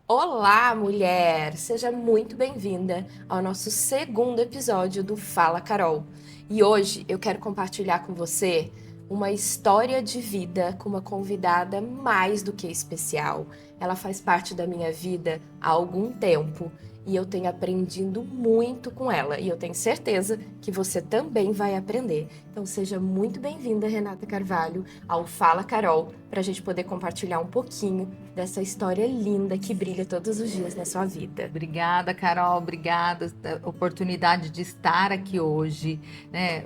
Olá, mulher! Seja muito bem-vinda ao nosso segundo episódio do Fala Carol. E hoje eu quero compartilhar com você uma história de vida com uma convidada mais do que especial. Ela faz parte da minha vida há algum tempo e eu tenho aprendido muito com ela e eu tenho certeza que você também vai aprender. Então seja muito bem-vinda, Renata Carvalho, ao Fala Carol, para a gente poder compartilhar um pouquinho dessa história linda que brilha todos os dias na sua vida. Obrigada, Carol, obrigada pela oportunidade de estar aqui hoje, né,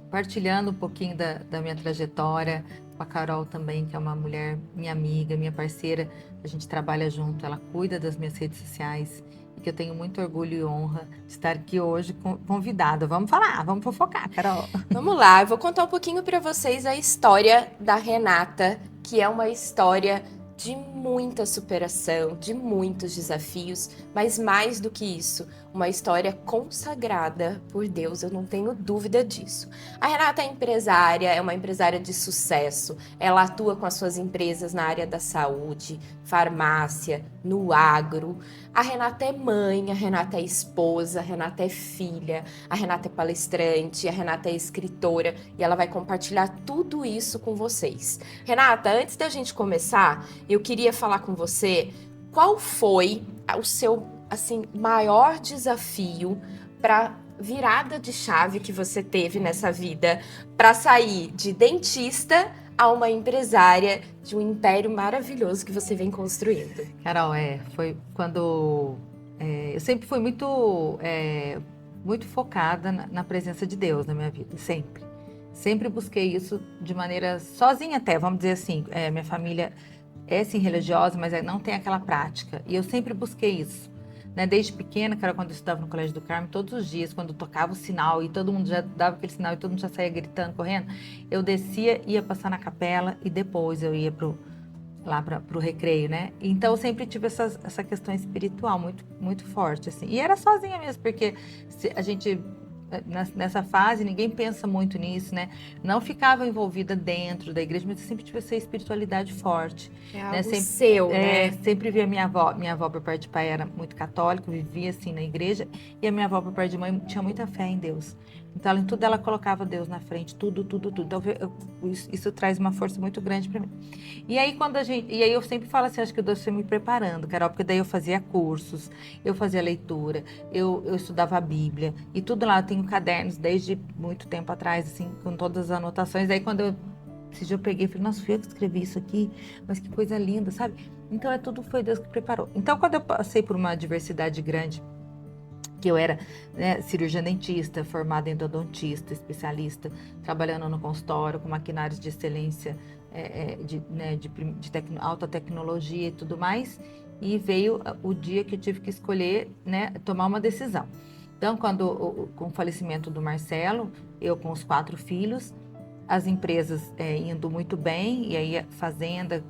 partilhando um pouquinho da minha trajetória, com a Carol também, que é uma mulher, minha amiga, minha parceira, a gente trabalha junto, ela cuida das minhas redes sociais, e que eu tenho muito orgulho e honra de estar aqui hoje convidada. Vamos falar, vamos fofocar, Carol. Vamos lá, eu vou contar um pouquinho para vocês a história da Renata, que é uma história de muita superação, de muitos desafios, mas mais do que isso, uma história consagrada por Deus, eu não tenho dúvida disso. A Renata é empresária, é uma empresária de sucesso, ela atua com as suas empresas na área da saúde, farmácia, no agro. A Renata é mãe, a Renata é esposa, a Renata é filha, a Renata é palestrante, a Renata é escritora e ela vai compartilhar tudo isso com vocês. Renata, antes da gente começar, eu queria falar com você qual foi o seu maior desafio para virada de chave que você teve nessa vida para sair de dentista a uma empresária de um império maravilhoso que você vem construindo. Carol, foi quando eu sempre fui muito focada na presença de Deus na minha vida, sempre. Sempre busquei isso de maneira sozinha até, vamos dizer assim, minha família é sim religiosa, mas não tem aquela prática, e eu sempre busquei isso. Né, desde pequena, que era quando eu estudava no Colégio do Carmo, todos os dias, quando tocava o sinal e todo mundo já dava aquele sinal e todo mundo já saía gritando, correndo, eu descia, ia passar na capela e depois eu ia lá para o recreio, né? Então eu sempre tive essa questão espiritual muito, muito forte, assim. E era sozinha mesmo, porque a gente nessa fase ninguém pensa muito nisso, né? Não ficava envolvida dentro da igreja, mas eu sempre tive essa espiritualidade forte. É algo né? Sempre, seu, né? Sempre via minha avó por parte de pai era muito católica, vivia assim na igreja, e a minha avó por parte de mãe tinha muita fé em Deus. Então, em tudo ela colocava Deus na frente, tudo. Então, isso traz uma força muito grande para mim. E aí, eu sempre falo assim, acho que Deus foi me preparando, Carol, porque daí eu fazia cursos, eu fazia leitura, eu estudava a Bíblia, e tudo lá, eu tenho cadernos desde muito tempo atrás, assim, com todas as anotações. Aí, esse dia eu peguei e falei, nossa, fui eu que escrevi isso aqui, mas que coisa linda, sabe? Então, tudo foi Deus que preparou. Então, quando eu passei por uma adversidade grande, que eu era cirurgiã dentista, formada em endodontista, especialista, trabalhando no consultório com maquinários de excelência, de alta tecnologia e tudo mais, e veio o dia que eu tive que escolher, né, tomar uma decisão. Então, com o falecimento do Marcelo, eu com os 4 filhos, as empresas indo muito bem, e aí a fazenda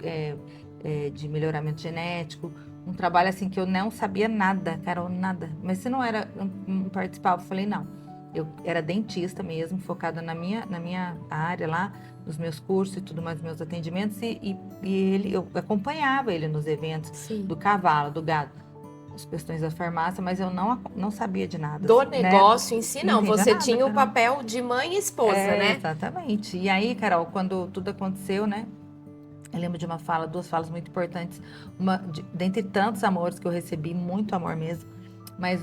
de melhoramento genético, um trabalho assim que eu não sabia nada, Carol, nada. Mas se não não participava, eu falei, não. Eu era dentista mesmo, focada na minha área lá, nos meus cursos e tudo mais, meus atendimentos, e eu acompanhava ele nos eventos. Sim. Do cavalo, do gado, as questões da farmácia, mas eu não sabia de nada. Do negócio, né? Em si, não. Você nada, tinha o papel de mãe e esposa, né? Exatamente. E aí, Carol, quando tudo aconteceu, né? Eu lembro de duas falas muito importantes. Dentre tantos amores que eu recebi, muito amor mesmo. Mas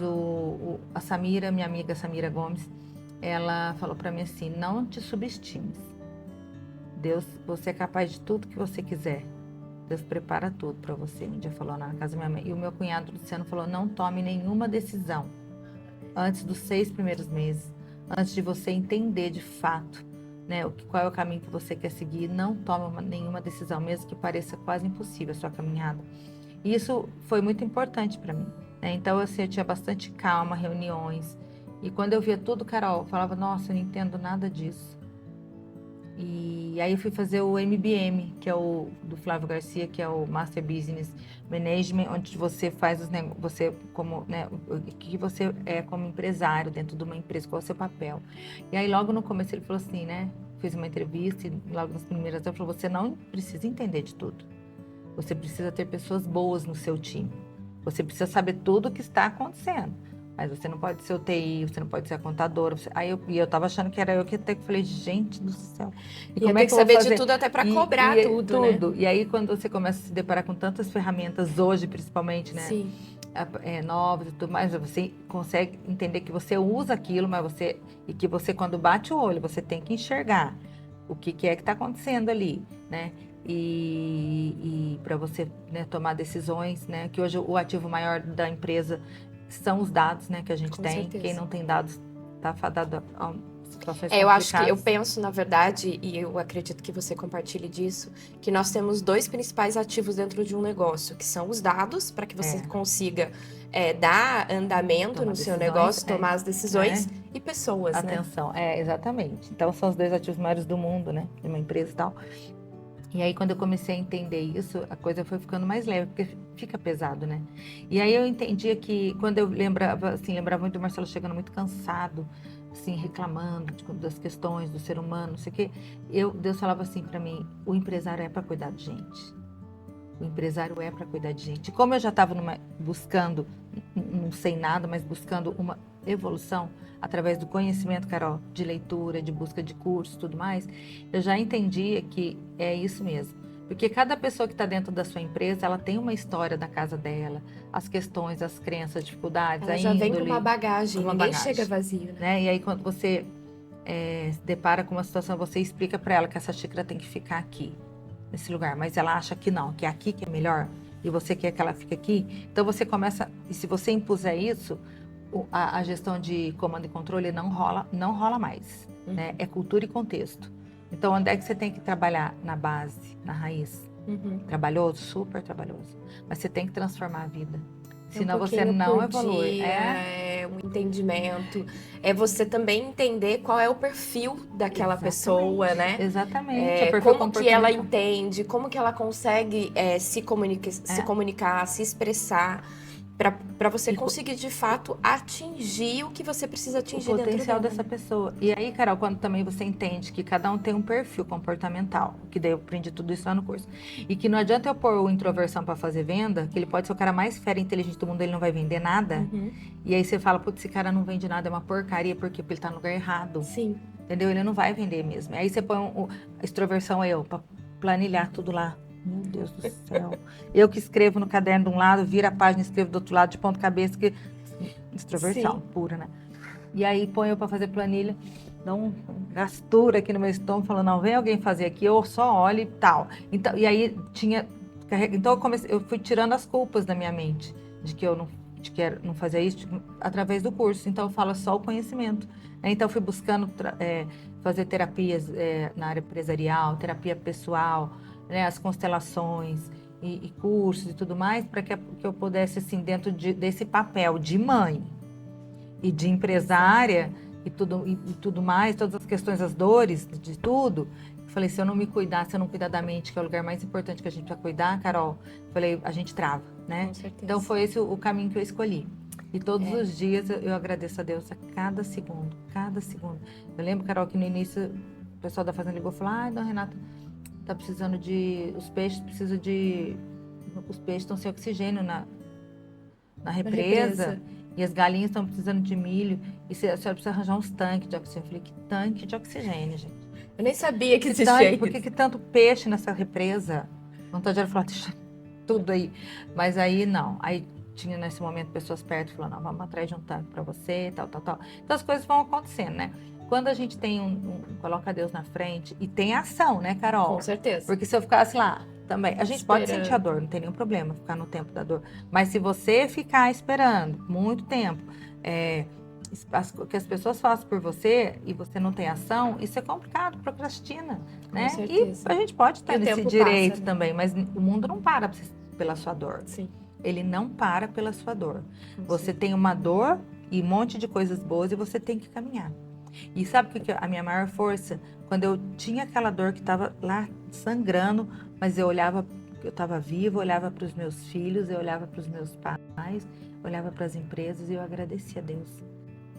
a Samira, minha amiga Samira Gomes, ela falou para mim assim, não te subestimes. Deus, você é capaz de tudo que você quiser. Deus prepara tudo para você. Um dia falou lá na casa da minha mãe. E o meu cunhado Luciano falou, não tome nenhuma decisão antes dos 6 primeiros meses. Antes de você entender de fato, né, qual é o caminho que você quer seguir, não tome nenhuma decisão, mesmo que pareça quase impossível a sua caminhada. E isso foi muito importante para mim. Né? Então, assim, eu tinha bastante calma, reuniões. E quando eu via tudo, Carol, eu falava, nossa, eu não entendo nada disso. E aí eu fui fazer o MBM, que é o do Flávio Garcia, que é o Master Business Management, onde você faz os negócios, você como, né, o que você é como empresário dentro de uma empresa, qual é o seu papel. E aí logo no começo ele falou assim, né, fez uma entrevista e logo nas primeiras ele falou, você não precisa entender de tudo. Você precisa ter pessoas boas no seu time. Você precisa saber tudo o que está acontecendo. Mas você não pode ser o TI, você não pode ser a contadora. E eu tava achando que era eu que até que falei, gente do céu. E Ia como ter é que que eu vou saber de fazer? tudo até para cobrar tudo, né? Tudo. E aí quando você começa a se deparar com tantas ferramentas hoje, principalmente, né? Sim. Novas e tudo mais, você consegue entender que você usa aquilo, e que você quando bate o olho, você tem que enxergar o que é que está acontecendo ali, né? E para você, né, tomar decisões, né? Que hoje o ativo maior da empresa são os dados, né, que a gente Com tem. certeza. Quem não tem dados está fadado a situações Eu acho que eu complicadas. penso, na verdade, e eu acredito que você compartilhe disso, que nós temos dois principais ativos dentro de um negócio, que são os dados, para que você consiga dar andamento Tomar no seu decisões, negócio, tomar as decisões, né? e pessoas, né? Atenção, exatamente. Então são os dois ativos maiores do mundo, né, de uma empresa e tal. E aí, quando eu comecei a entender isso, a coisa foi ficando mais leve, porque fica pesado, né? E aí eu entendia que, quando eu lembrava muito do Marcelo chegando muito cansado, assim, reclamando das questões do ser humano, não sei o quê, Deus falava assim para mim, o empresário é para cuidar de gente. O empresário é para cuidar de gente. Como eu já estava buscando, não sei nada, mas buscando uma evolução através do conhecimento, Carol, de leitura, de busca de cursos, tudo mais, eu já entendia que é isso mesmo. Porque cada pessoa que está dentro da sua empresa, ela tem uma história da casa dela, as questões, as crenças, as dificuldades, Ela a já vem com índole, uma bagagem, com uma ninguém bagagem, chega vazio, né? né? E aí, quando você se depara com uma situação, você explica para ela que essa xícara tem que ficar aqui, nesse lugar, mas ela acha que não, que é aqui que é melhor, e você quer que ela fique aqui, então você começa, e se você impuser isso, a gestão de comando e controle não rola mais, né? É cultura e contexto. Então, onde é que você tem que trabalhar? Na base, na raiz. Trabalhoso, super trabalhoso, mas você tem que transformar a vida. Senão você não evolui. É um entendimento. É você também entender qual é o perfil daquela pessoa, né? Exatamente. O perfil Como que ela comportamental. entende, como que ela consegue se comunicar, se expressar, para você conseguir de fato atingir o que você precisa O atingir dentro potencial dela. dessa pessoa. E aí, Carol, quando também você entende que cada um tem um perfil comportamental, que daí eu aprendi tudo isso lá no curso, e que não adianta eu pôr o introversão para fazer venda, que ele pode ser o cara mais fera e inteligente do mundo, ele não vai vender nada. E aí você fala, putz, esse cara não vende nada, é uma porcaria, por quê? Porque ele tá no lugar errado. Sim. Entendeu? Ele não vai vender mesmo. Aí você põe a extroversão para planilhar tudo lá. Meu Deus do céu. Eu que escrevo no caderno de um lado, viro a página e escrevo do outro lado de ponta cabeça, que extroversão pura, né? E aí põe eu para fazer planilha, dá uma gastura aqui no meu estômago, falando, não, vem alguém fazer aqui, eu só olho e tal. Então, e aí então eu fui tirando as culpas da minha mente, de que eu não fazia isso, através do curso. Então eu falo só o conhecimento. Então eu fui buscando fazer terapias na área empresarial, terapia pessoal, né, as constelações e cursos e tudo mais, para que eu pudesse, assim, dentro desse papel de mãe e de empresária e tudo mais, todas as questões, as dores de tudo, falei, se eu não me cuidar, se eu não cuidar da mente, que é o lugar mais importante que a gente vai cuidar, Carol, falei, a gente trava, né? Com certeza. Então foi esse o caminho que eu escolhi. E todos os dias eu agradeço a Deus a cada segundo, cada segundo. Eu lembro, Carol, que no início o pessoal da fazenda ligou e falou, dona Renata, tá precisando os peixes estão sem oxigênio na represa. E as galinhas estão precisando de milho. E a senhora precisa arranjar uns tanques de oxigênio. Eu falei, que tanque de oxigênio, gente? Eu nem sabia que existia isso. Por que tanto peixe nessa represa? Não tá de falar, deixa tudo aí. Mas aí, não. Aí tinha, nesse momento, pessoas perto falando, não, vamos atrás de um tanque para você, tal, tal, tal. Então, as coisas vão acontecendo, né? Quando a gente tem coloca Deus na frente e tem ação, né, Carol? Com certeza. Porque se eu ficasse lá, também, a gente pode sentir a dor, não tem nenhum problema ficar no tempo da dor. Mas se você ficar esperando muito tempo, que as pessoas façam por você e você não tem ação, isso é complicado, procrastina, né? Com certeza. E a gente pode ter esse tempo direito passa, né? também, mas o mundo não para pela sua dor. Sim. Ele não para pela sua dor. Você tem uma dor e um monte de coisas boas e você tem que caminhar. E sabe o que que é a minha maior força? Quando eu tinha aquela dor que estava lá sangrando, mas eu olhava, eu estava viva, eu olhava para os meus filhos, eu olhava para os meus pais, eu olhava para as empresas e eu agradecia a Deus.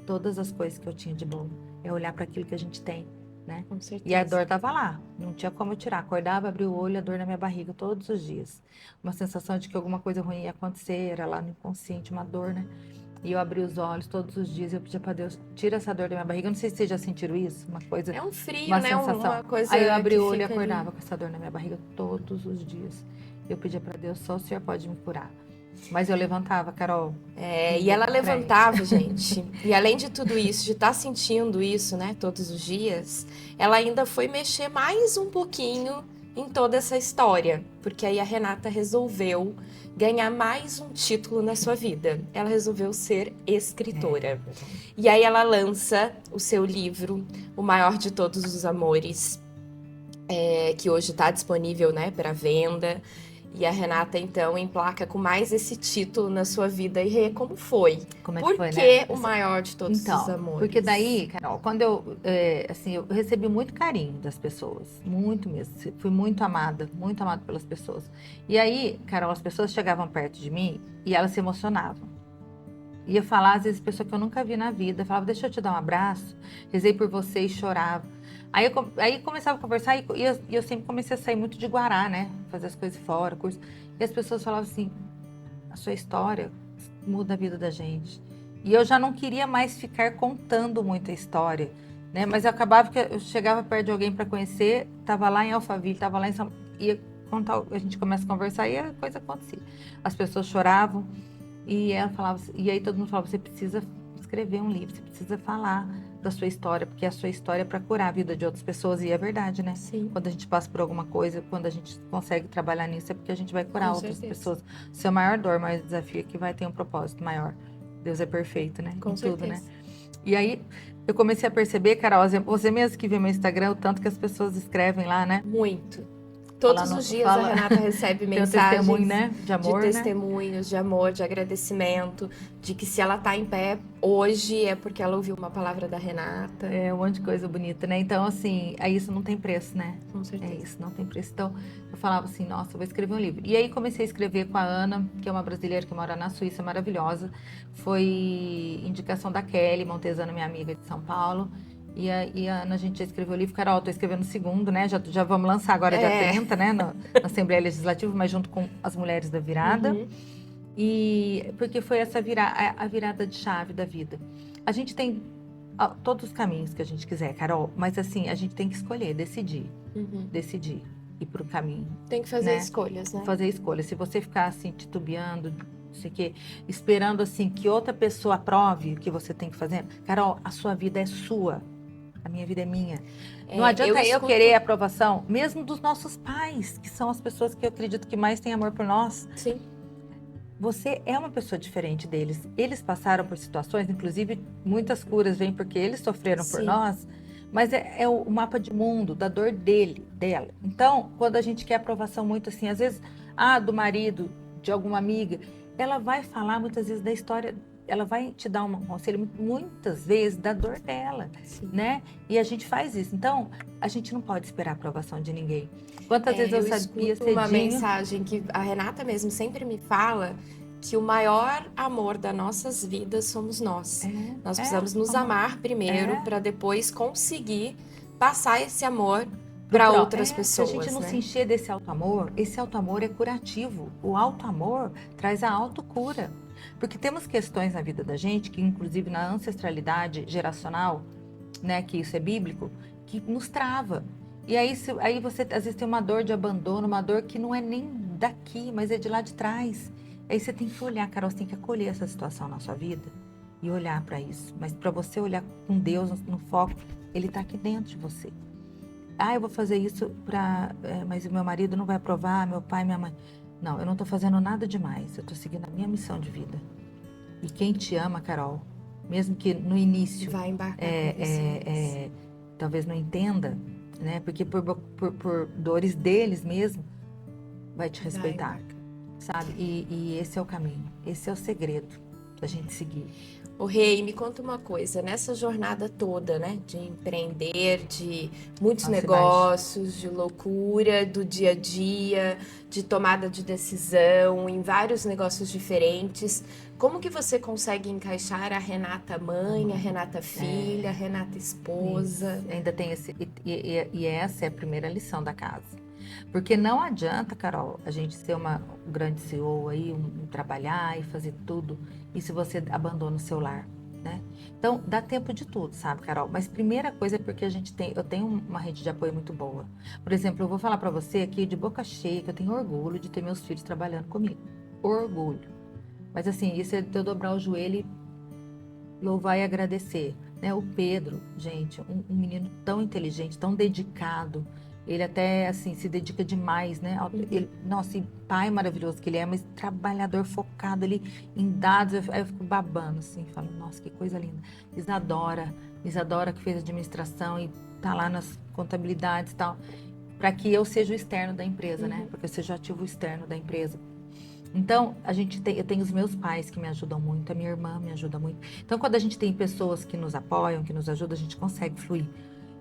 Todas as coisas que eu tinha de bom. É olhar para aquilo que a gente tem, né? Com E a certeza. dor estava lá, não tinha como eu tirar. Acordava, abria o olho, a dor na minha barriga todos os dias. Uma sensação de que alguma coisa ruim ia acontecer, era lá no inconsciente, uma dor, né? E eu abria os olhos todos os dias e eu pedia para Deus, tira essa dor da minha barriga. Eu não sei se vocês já sentiram isso, uma coisa, É um frio, uma né? sensação. Uma coisa Aí eu abri que o olho e fica ali. acordava com essa dor na minha barriga todos os dias. Eu pedia para Deus, só o Senhor pode me curar. Mas eu levantava, Carol. E ela crente. levantava, gente. E além de tudo isso, de estar sentindo isso, né, todos os dias, ela ainda foi mexer mais um pouquinho em toda essa história. Porque aí a Renata resolveu ganhar mais um título na sua vida. Ela resolveu ser escritora. E aí ela lança o seu livro, O Maior de Todos os Amores, que hoje está disponível, né, para venda. E a Renata, então, emplaca com mais esse título na sua vida. E Rê, como foi? Como é que Por foi, que né? o maior de todos os Então, amores? porque daí, Carol, quando eu, assim, eu recebi muito carinho das pessoas, muito mesmo. Fui muito amada pelas pessoas. E aí, Carol, as pessoas chegavam perto de mim e elas se emocionavam. Ia falar, às vezes, pessoa que eu nunca vi na vida, falava, deixa eu te dar um abraço, rezei por você e chorava. Aí começava a conversar e eu sempre comecei a sair muito de Guará, né? Fazer as coisas fora, curso. E as pessoas falavam assim, a sua história muda a vida da gente. E eu já não queria mais ficar contando muita história, né? Mas eu acabava que eu chegava perto de alguém para conhecer, tava lá em Alphaville, tava lá em São... ia contar, a gente começa a conversar e a coisa acontecia. As pessoas choravam e ela falava, e aí todo mundo falava, você precisa escrever um livro, você precisa falar da sua história, porque a sua história é para curar a vida de outras pessoas, e é verdade, né? Sim. Quando a gente passa por alguma coisa, quando a gente consegue trabalhar nisso, é porque a gente vai curar Com outras certeza. pessoas. Seu maior dor, maior desafio é que vai ter um propósito maior. Deus é perfeito, né? Com em tudo, né? certeza. E aí eu comecei a perceber, Carol, você mesmo que vê meu Instagram, o tanto que as pessoas escrevem lá, né? Muito. Todos Falando- os dias fala- a Renata recebe Tem um mensagens testemunho, né? De amor, de né? testemunhos, de amor, de agradecimento, de que se ela tá em pé hoje é porque ela ouviu uma palavra da Renata. É um monte de coisa bonita, né? Então, assim, aí isso não tem preço, né? Com É certeza. isso, não tem preço. Então, eu falava assim, nossa, eu vou escrever um livro. E aí comecei a escrever com a Ana, que é uma brasileira que mora na Suíça, maravilhosa. Foi indicação da Kelly Montesano, minha amiga de São Paulo. E a Ana, a gente já escreveu o livro. Carol, tô escrevendo o segundo, né? Já vamos lançar agora dia 30, né? Na Assembleia Legislativa, mas junto com as Mulheres da Virada. Uhum. E porque foi essa a virada de chave da vida. A gente tem todos os caminhos que a gente quiser, Carol, mas assim, a gente tem que escolher, decidir, Uhum. decidir ir pro caminho, Tem que fazer né? escolhas, né? Fazer escolha. Se você ficar assim titubeando, não sei o quê, esperando assim que outra pessoa aprove o que você tem que fazer, Carol, a sua vida é sua. A minha vida é minha. Não adianta eu escuto- querer a aprovação, mesmo dos nossos pais, que são as pessoas que eu acredito que mais têm amor por nós. Sim. Você é uma pessoa diferente deles. Eles passaram por situações, inclusive muitas curas vêm porque eles sofreram por Sim. nós, mas é o mapa de mundo, da dor dela. Então, quando a gente quer aprovação muito assim, às vezes, do marido, de alguma amiga, ela vai falar muitas vezes da história, ela vai te dar um conselho muitas vezes da dor dela, Sim. né? E a gente faz isso. Então, a gente não pode esperar a aprovação de ninguém. Quantas vezes eu sabia escuto uma cedinho... mensagem que a Renata mesmo sempre me fala que o maior amor das nossas vidas somos nós. Nós precisamos nos amar primeiro para depois conseguir passar esse amor para outras pessoas. Se a gente não né? se encher desse auto-amor, esse auto-amor é curativo. O auto-amor traz a autocura. Porque temos questões na vida da gente, que inclusive na ancestralidade geracional, né, que isso é bíblico, que nos trava. E aí você às vezes tem uma dor de abandono, uma dor que não é nem daqui, mas é de lá de trás. Aí você tem que olhar, Carol, você tem que acolher essa situação na sua vida e olhar para isso. Mas para você olhar com Deus no foco, Ele está aqui dentro de você. Eu vou fazer isso mas o meu marido não vai aprovar, meu pai, minha mãe. Não, eu não estou fazendo nada demais. Eu estou seguindo a minha missão de vida. E quem te ama, Carol, mesmo que no início vai embarcar com você. Talvez não entenda, né? Porque por dores deles mesmo, vai te respeitar, sabe? E esse é o caminho, esse é o segredo. da gente seguir. O Rei, me conta uma coisa, nessa jornada toda, né, de empreender, de muitos Nossa, negócios, de loucura, do dia a dia, de tomada de decisão, em vários negócios diferentes, como que você consegue encaixar a Renata mãe, a Renata filha, a Renata esposa? Isso. Ainda tem esse. E essa é a primeira lição da casa. Porque não adianta, Carol, a gente ser uma grande CEO aí, trabalhar e fazer tudo, e se você abandona o seu lar, né? Então, dá tempo de tudo, sabe, Carol? Mas primeira coisa é porque eu tenho uma rede de apoio muito boa. Por exemplo, eu vou falar para você aqui de boca cheia que eu tenho orgulho de ter meus filhos trabalhando comigo. Orgulho. Mas assim, isso é de eu dobrar o joelho e louvar e agradecer, né? O Pedro, gente, um menino tão inteligente, tão dedicado, ele até, assim, se dedica demais, né? Ele, nossa, e pai maravilhoso que ele é, mas trabalhador focado ali em dados, aí eu fico babando, assim, falo, nossa, que coisa linda. Isadora que fez administração e tá lá nas contabilidades e tal, para que eu seja o externo da empresa, né? Porque eu seja o ativo externo da empresa. Então, eu tenho os meus pais que me ajudam muito, a minha irmã me ajuda muito. Então, quando a gente tem pessoas que nos apoiam, que nos ajudam, a gente consegue fluir.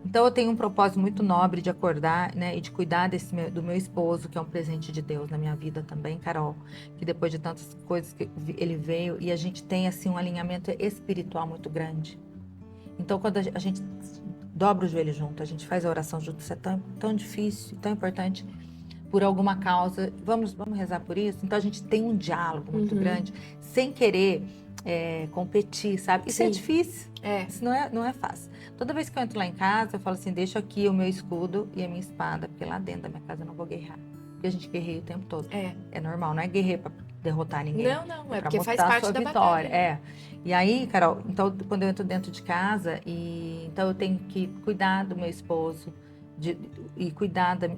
Então, eu tenho um propósito muito nobre de acordar, né, e de cuidar do meu esposo, que é um presente de Deus na minha vida também, Carol, que depois de tantas coisas que ele veio, e a gente tem, assim, um alinhamento espiritual muito grande. Então, quando a gente dobra o joelho junto, a gente faz a oração junto, isso é tão difícil, tão importante, por alguma causa, vamos rezar por isso? Então a gente tem um diálogo muito grande, sem querer competir, sabe? Isso é difícil, isso não é fácil. Toda vez que eu entro lá em casa, eu falo assim, deixa aqui o meu escudo e a minha espada, porque lá dentro da minha casa eu não vou guerrear. Porque a gente guerreia o tempo todo. É normal, não é guerrear para derrotar ninguém. Não, é pra porque faz mostrar a parte sua da vitória. batalha. E aí, Carol, então quando eu entro dentro de casa, então eu tenho que cuidar do meu esposo, e cuidar da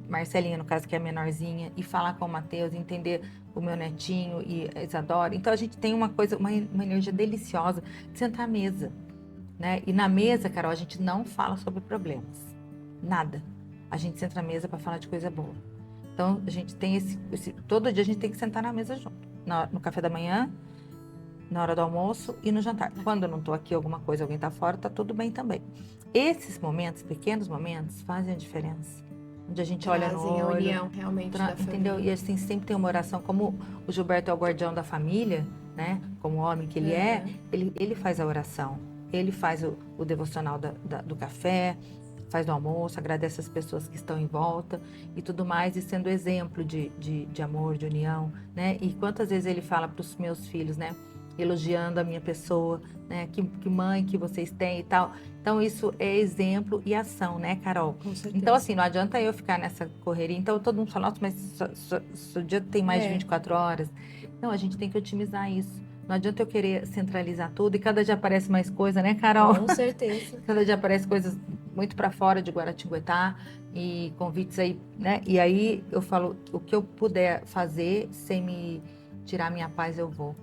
Marcelinha, no caso, que é a menorzinha, e falar com o Matheus, entender o meu netinho e a Isadora. Então a gente tem uma energia deliciosa de sentar à mesa, né? E na mesa, Carol, a gente não fala sobre problemas. Nada. A gente senta na mesa para falar de coisa boa. Então a gente tem todo dia a gente tem que sentar na mesa junto. No café da manhã, na hora do almoço e no jantar. Quando eu não estou aqui, alguma coisa, alguém está fora, tá tudo bem também. Esses momentos, pequenos momentos, fazem a diferença. Onde a gente olha no olho. A união realmente da entendeu? família. E assim, sempre tem uma oração. Como o Gilberto é o guardião da família, né? Como homem que ele é, ele faz a oração. Ele faz o devocional do café, faz o almoço, agradece as pessoas que estão em volta e tudo mais, e sendo exemplo de amor, de união, né? E quantas vezes ele fala para os meus filhos, né? Elogiando a minha pessoa, né? Que mãe que vocês têm e tal. Então, isso é exemplo e ação, né, Carol? Com certeza. Então, assim, não adianta eu ficar nessa correria. Então, todo mundo fala, nossa, mas seu dia tem mais de 24 horas. Não, a gente tem que otimizar isso. Não adianta eu querer centralizar tudo e cada dia aparece mais coisa, né, Carol? Com certeza. Cada dia aparece coisas muito para fora de Guaratinguetá e convites aí, né? E aí eu falo, o que eu puder fazer sem me tirar minha paz, eu vou.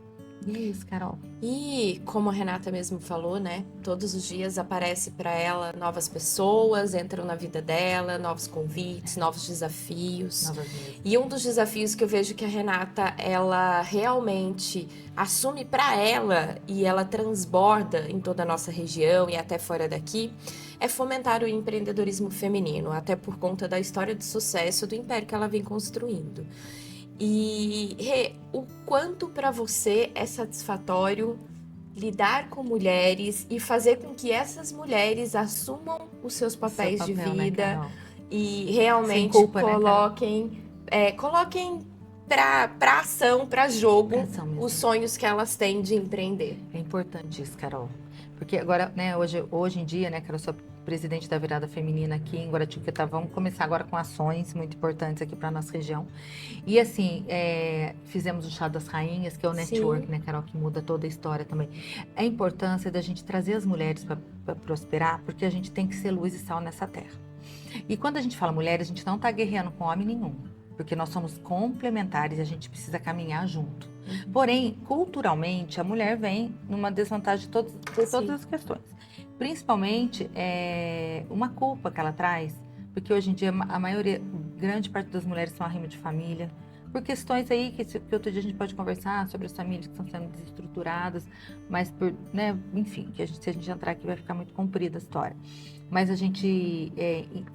E é isso, Carol. E como a Renata mesmo falou, né? Todos os dias aparece para ela novas pessoas, entram na vida dela, novos convites, novos desafios. E um dos desafios que eu vejo que a Renata, ela realmente assume para ela e ela transborda em toda a nossa região e até fora daqui, é fomentar o empreendedorismo feminino, até por conta da história de sucesso do império que ela vem construindo. E Rê, o quanto para você é satisfatório lidar com mulheres e fazer com que essas mulheres assumam os seus papéis de vida, né, e realmente culpa, coloquem, né, coloquem para ação, para jogo, os sonhos que elas têm de empreender. É importante isso, Carol. Porque agora, né, hoje em dia, né, Carol, eu sou presidente da Virada Feminina aqui em Guaratinguetá. Vamos começar agora com ações muito importantes aqui para a nossa região. E assim, fizemos o Chá das Rainhas, que é o network, né, Carol, que muda toda a história também. A importância da gente trazer as mulheres para prosperar, porque a gente tem que ser luz e sal nessa terra. E quando a gente fala mulheres, a gente não está guerreando com homem nenhum, porque nós somos complementares e a gente precisa caminhar junto. Porém, culturalmente, a mulher vem numa desvantagem por todas as questões. Principalmente, uma culpa que ela traz, porque hoje em dia grande parte das mulheres são arrimo de família, por questões aí que outro dia a gente pode conversar sobre as famílias que estão sendo desestruturadas, mas por, né, enfim, se a gente entrar aqui vai ficar muito comprida a história. Mas a gente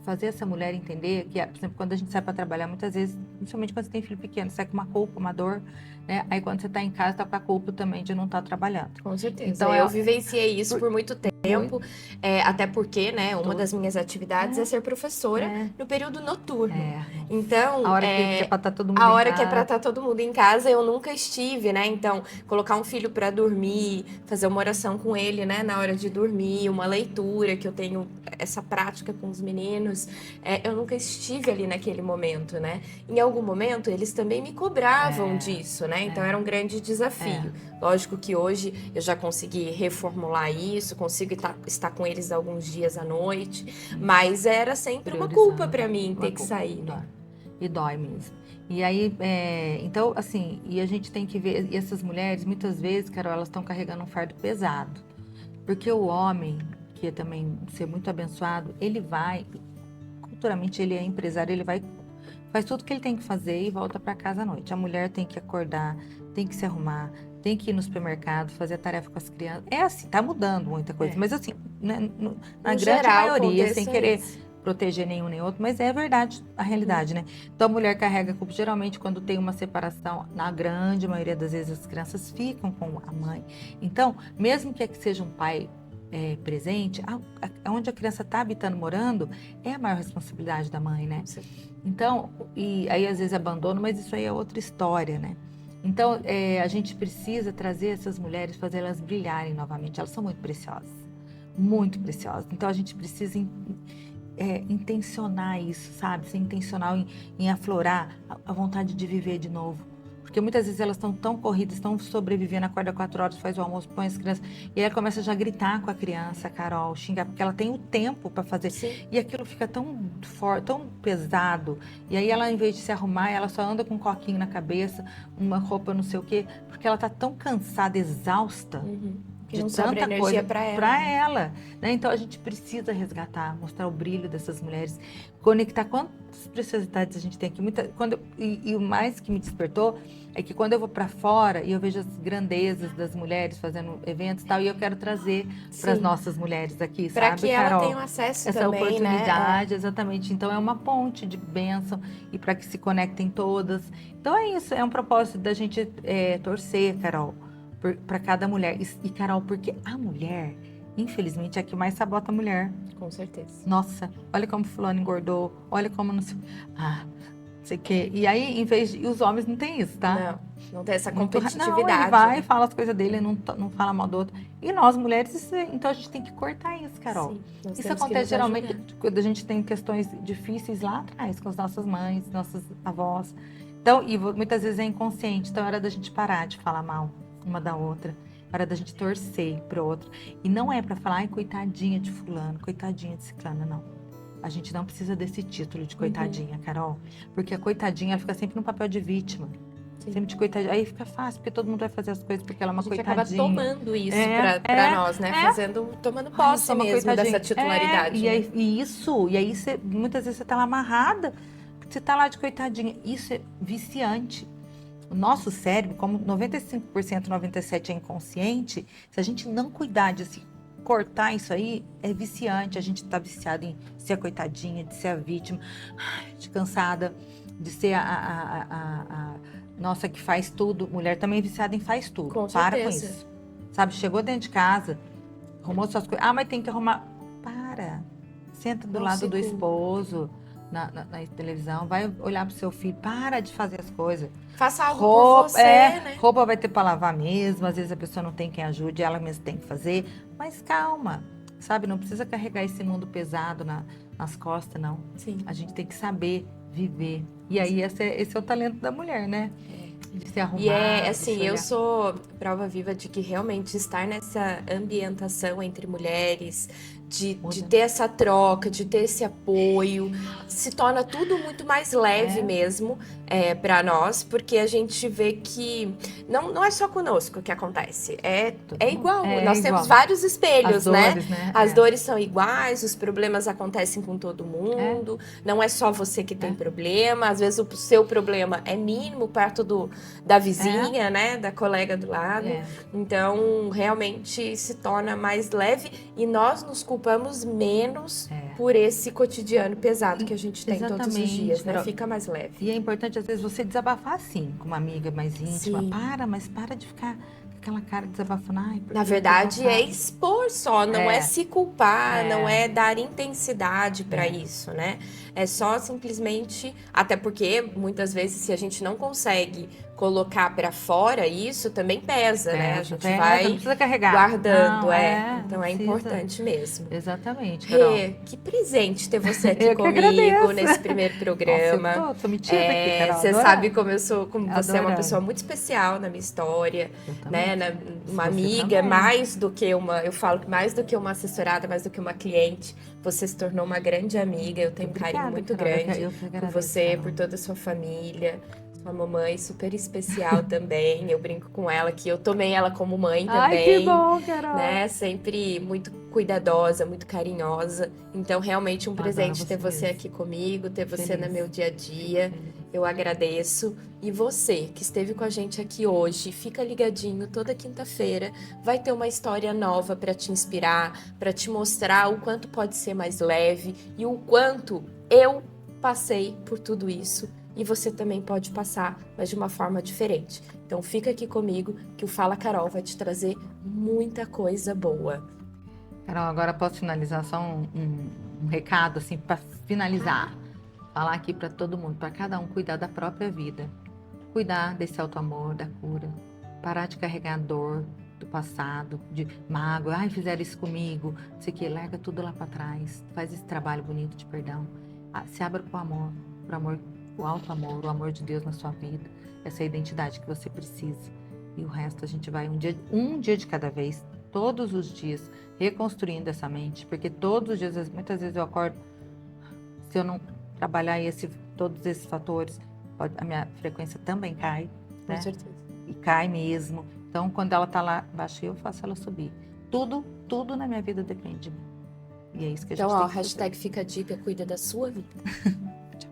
fazer essa mulher entender que, por exemplo, quando a gente sai para trabalhar, muitas vezes, principalmente quando você tem filho pequeno, você sai com uma culpa, uma dor, né? Aí quando você está em casa, está com a culpa também de não estar trabalhando. Com certeza. Então, eu vivenciei isso por muito tempo, até porque, né, uma Todo. das minhas atividades é ser professora no período noturno. Então, a hora que é para estar todo mundo a em hora casa. que é para estar todo mundo em casa, eu nunca estive, né? Então, colocar um filho para dormir, fazer uma oração com ele, né, na hora de dormir, uma leitura, que eu tenho essa prática com os meninos, eu nunca estive ali naquele momento, né? Em algum momento, eles também me cobravam disso, né? Então, era um grande desafio. Lógico que hoje eu já consegui reformular isso, consigo estar com eles alguns dias à noite, mas era sempre uma culpa para mim ter que sair, né? E dói mesmo. E aí, então, assim, e a gente tem que ver, e essas mulheres, muitas vezes, Carol, elas estão carregando um fardo pesado. Porque o homem, que é também ser muito abençoado, ele vai, culturalmente ele é empresário, ele vai, faz tudo que ele tem que fazer e volta para casa à noite. A mulher tem que acordar, tem que se arrumar, tem que ir no supermercado, fazer a tarefa com as crianças. É assim, tá mudando muita coisa, mas assim, né, na grande geral, maioria, sem querer isso. proteger nenhum nem outro, mas é verdade, a realidade, né? Então a mulher carrega a culpa, geralmente quando tem uma separação, na grande maioria das vezes as crianças ficam com a mãe. Então, mesmo que seja um pai presente, onde a criança está habitando, morando, é a maior responsabilidade da mãe, né? Sim. Então, e aí às vezes abandono, mas isso aí é outra história, né? Então, a gente precisa trazer essas mulheres, fazer elas brilharem novamente. Elas são muito preciosas, muito preciosas. Então, a gente precisa intencionar isso, sabe? Ser intencional em aflorar a vontade de viver de novo. Porque muitas vezes elas estão tão corridas, estão sobrevivendo, acorda 4 horas, faz o almoço, põe as crianças. E aí ela começa já a gritar com a criança, Carol, xingar, porque ela tem o tempo para fazer. Sim. E aquilo fica tão forte, tão pesado. E aí ela, em vez de se arrumar, ela só anda com um coquinho na cabeça, uma roupa não sei o quê, porque ela tá tão cansada, exausta. Que De não sobra tanta energia coisa para ela, né? Então a gente precisa resgatar, mostrar o brilho dessas mulheres, conectar quantas preciosidades a gente tem aqui. E o mais que me despertou é que quando eu vou para fora e eu vejo as grandezas das mulheres fazendo eventos e tal, e eu quero trazer para as nossas mulheres aqui, pra sabe, que Carol? ela tenha acesso essa também, oportunidade, né? exatamente. Então é uma ponte de bênção e para que se conectem todas. Então é isso, é um propósito da gente torcer, Carol, para cada mulher. E, Carol, porque a mulher, infelizmente, é a que mais sabota a mulher. Com certeza. Nossa, olha como fulano engordou, olha como não sei... sei o quê. E aí, em vez de... E os homens não tem isso, tá? Não tem essa Não, competitividade. ele vai e fala as coisas dele, não fala mal do outro. E nós, mulheres, então a gente tem que cortar isso, Carol. Sim, nós Isso temos que acontece nos geralmente ajudar. quando a gente tem questões difíceis lá atrás, com as nossas mães, nossas avós. Então, e muitas vezes é inconsciente. Então, é hora da gente parar de falar mal uma da outra. É hora da gente torcer pro outro. E não é para falar, ai, coitadinha de fulano, coitadinha de ciclana, não. A gente não precisa desse título de coitadinha, Carol. Porque a coitadinha, ela fica sempre no papel de vítima. Sim. Sempre de coitadinha. Aí fica fácil, porque todo mundo vai fazer as coisas porque ela é uma coitadinha. A gente acaba tomando isso pra nós, né? Tomando posse mesmo dessa titularidade. E aí muitas vezes você tá lá amarrada, você tá lá de coitadinha. Isso é viciante. O nosso cérebro, como 95%, 97% é inconsciente, se a gente não cuidar de se cortar isso aí, é viciante. A gente tá viciado em ser a coitadinha, de ser a vítima, de cansada, de ser nossa, que faz tudo. Mulher também é viciada em faz tudo. Com Para com certeza. isso. Sabe, chegou dentro de casa, arrumou suas coisas. Mas tem que arrumar. Para. Senta do lado do esposo na televisão, vai olhar pro seu filho. Para de fazer as coisas. Faça algo por você, né? Roupa vai ter para lavar mesmo. Às vezes a pessoa não tem quem ajude, ela mesma tem que fazer. Mas calma, sabe? Não precisa carregar esse mundo pesado nas costas, não. Sim. A gente tem que saber viver. E aí esse é o talento da mulher, né? De se arrumar. E assim, eu sou prova viva de que realmente estar nessa ambientação entre mulheres, de Muda. ter essa troca, de ter esse apoio, se torna tudo muito mais leve mesmo para nós, porque a gente vê que não é só conosco que acontece, é igual. Nós temos vários espelhos, As dores, né? As dores são iguais, os problemas acontecem com todo mundo, não é só você que tem problema, às vezes o seu problema é mínimo perto da vizinha, né, da colega do lado. Então, realmente se torna mais leve e nós nos culpamos menos por esse cotidiano pesado que a gente tem todos os dias, né? Fica mais leve. E é importante, às vezes, você desabafar assim, com uma amiga mais íntima. Sim. Mas para de ficar com aquela cara desabafando. Ai, na verdade, é expor só, não é se culpar, não é dar intensidade para isso, né? É só simplesmente, até porque muitas vezes se a gente não consegue colocar para fora isso, também pesa, né? A gente vai não precisa carregar. guardando, Não, então é importante mesmo. Exatamente, Carol. Que presente ter você aqui Eu que comigo agradeço. nesse primeiro programa. Nossa, eu tô metida aqui, Carol. Você sabe como eu sou, como você é uma Adorando. pessoa muito especial na minha história, né? Uma Você amiga, também. mais do que eu falo que mais do que uma assessorada, mais do que uma cliente, você se tornou uma grande amiga. Eu tenho um carinho muito grande por você, por toda a sua família. Sua mamãe super especial também. Eu brinco com ela que eu tomei ela como mãe também. Ai, que bom, Carol. Né? Sempre muito cuidadosa, muito carinhosa. Então, realmente um presente ter você aqui comigo, ter você no meu dia a dia. Eu agradeço. E você que esteve com a gente aqui hoje, fica ligadinho, toda quinta-feira vai ter uma história nova para te inspirar, para te mostrar o quanto pode ser mais leve e o quanto eu passei por tudo isso. E você também pode passar, mas de uma forma diferente. Então fica aqui comigo que o Fala Carol vai te trazer muita coisa boa. Carol, agora posso finalizar só um recado assim para finalizar. Falar aqui para todo mundo, para cada um cuidar da própria vida. Cuidar desse auto-amor, da cura. Parar de carregar a dor do passado, de mágoa. Ai, fizeram isso comigo. Não sei o que, larga tudo lá para trás. Faz esse trabalho bonito de perdão. Se abra para o amor, o alto-amor, o amor de Deus na sua vida, essa identidade que você precisa. E o resto a gente vai um dia de cada vez, todos os dias, reconstruindo essa mente, porque todos os dias, muitas vezes eu acordo, se eu não trabalhar todos esses fatores, a minha frequência também cai, né? Com certeza. E cai mesmo. Então, quando ela tá lá embaixo, eu faço ela subir. Tudo na minha vida depende de mim. E é isso que a gente tem que fazer. Hashtag fica a dica, cuida da sua vida. Tchau.